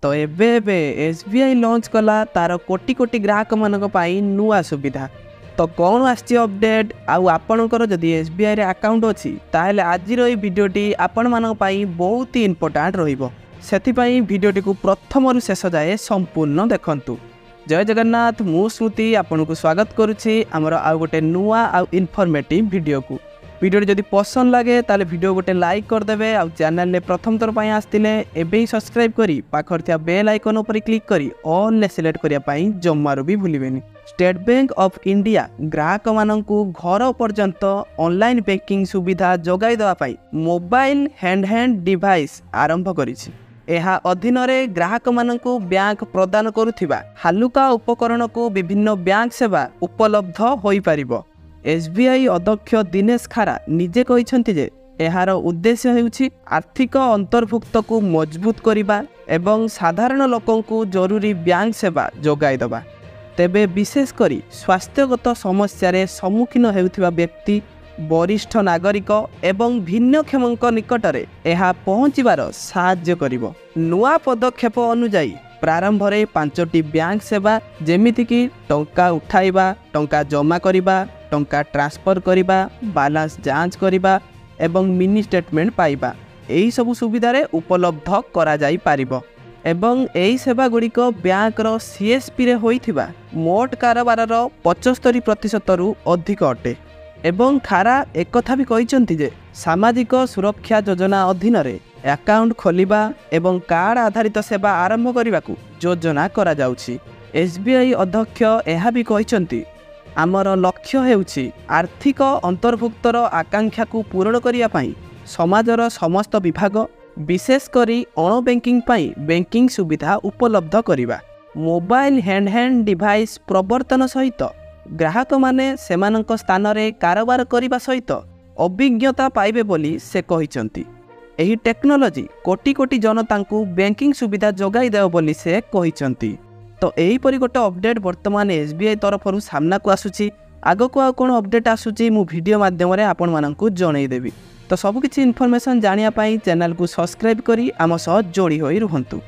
तो एबे SBI launch कला तार कोटी कोटी ग्राहक मानक पाई नुआ सुविधा। तो कौन आछि अपडेट आउ आपणकर जदि एसबीआई रे अकाउंट अछि ताहेले आजिर एई वीडियोटी आपण मानक पाई बहुत ही इंपोर्टेंट रहिबो। सेथिपाई वीडियोटी को प्रथम शेष जाए संपूर्ण देखंतु। जय जगन्नाथ, मु स्मृति आपनको स्वागत करुछि हमर आ गोटे नुआ आ इनफॉर्मेटिव वीडियो को। वीडियो जदि पसंद लगे ताले वीडियो गोटे लाइक कर देबे आ चैनल ने प्रथम थर पई आस्तिले एबे ही सब्सक्राइब करी पाखर थिया बेल आइकन ऊपर क्लिक करी ऑल ने सिलेक्ट करिया पई जम्मारो भी भूलिबेनी। स्टेट बैंक ऑफ इंडिया ग्राहक माननकु घर पर्यंत ऑनलाइन बैंकिंग सुविधा जोगाई देवा पई मोबाइल हैंड डिवाइस आरंभ करिछि। एहा अधीन रे ग्राहक माननकु बैंक प्रदान करुथिबा हालुका उपकरण को विभिन्न बैंक सेवा उपलब्ध होई परिबो। एसबीआई अध्यक्ष दिनेश खारा निजे कहिसंति जे एहार उद्देश्य हेउछि आर्थिक अंतर्भुक्त को मजबूत करिबा एवं साधारण लोकंकु जरूरी बैंक सेवा जोगाई देबा। तेबे विशेष करी स्वास्थ्यगत समस्या रे सम्मुखीन हेउथिबा व्यक्ति, वरिष्ठ नागरिक एवं भिन्नक्षमक निकटरे एहा पहुँचबार साहाय्य करिबो। नुआ पदक्षेप अनुଯାयी प्रारंभ रे 5टी बैंक सेवा जेमिति कि टंका उठाइबा, टंका जमा करिबा, टंका ट्रांसफर करिबा, बैलेंस जांच करिबा एवं मिनी स्टेटमेंट पाइबा एही सब सुविधा रे उपलब्ध करा जाई पारिबो। एवं एही सेवा गुड़िक बैंक रो सीएसपी रे होइथिबा मोट कारोबार 75% रु अधिक अटे। एवं खारा एक कथा भी कहिसंति जे सामाजिक सुरक्षा योजना अधीन रे अकाउंट खोलिबा एवं कार्ड आधारित सेवा आरंभ करने को योजना करा जाउछि। एसबीआई अध्यक्ष एहा भी कहिसंति आमर लक्ष्य हेउछि आर्थिक अंतर्भुक्तर आकांक्षा को पूरण करिया पई समाजर समस्त विभाग विशेष करी अण बैंकिंग पई बैंकिंग सुविधा उपलब्ध करिबा। मोबाइल हैंड डिवाइस प्रवर्तन सहित ग्राहक माने सेमानक स्थान रे कारोबार करिबा सहित अभिज्ञता पाइबे बोली से कहिसंति। एही टेक्नोलोजी कोटी कोटी जनता को बैंकिंग सुविधा जोगाई देव बोली से कहिसंति। तो एही परि गोटे अपडेट वर्तमान एसबीआई तरफरु सामना को आसुछि। आगो को आ कोन अपडेट आसुछि मु वीडियो माध्यम रे आपण माननकु जणै देबी। तो सब किछि इन्फॉर्मेशन जानिया पई चैनल को सब्सक्राइब करी आम सह जोड़ी होई रुहंतु।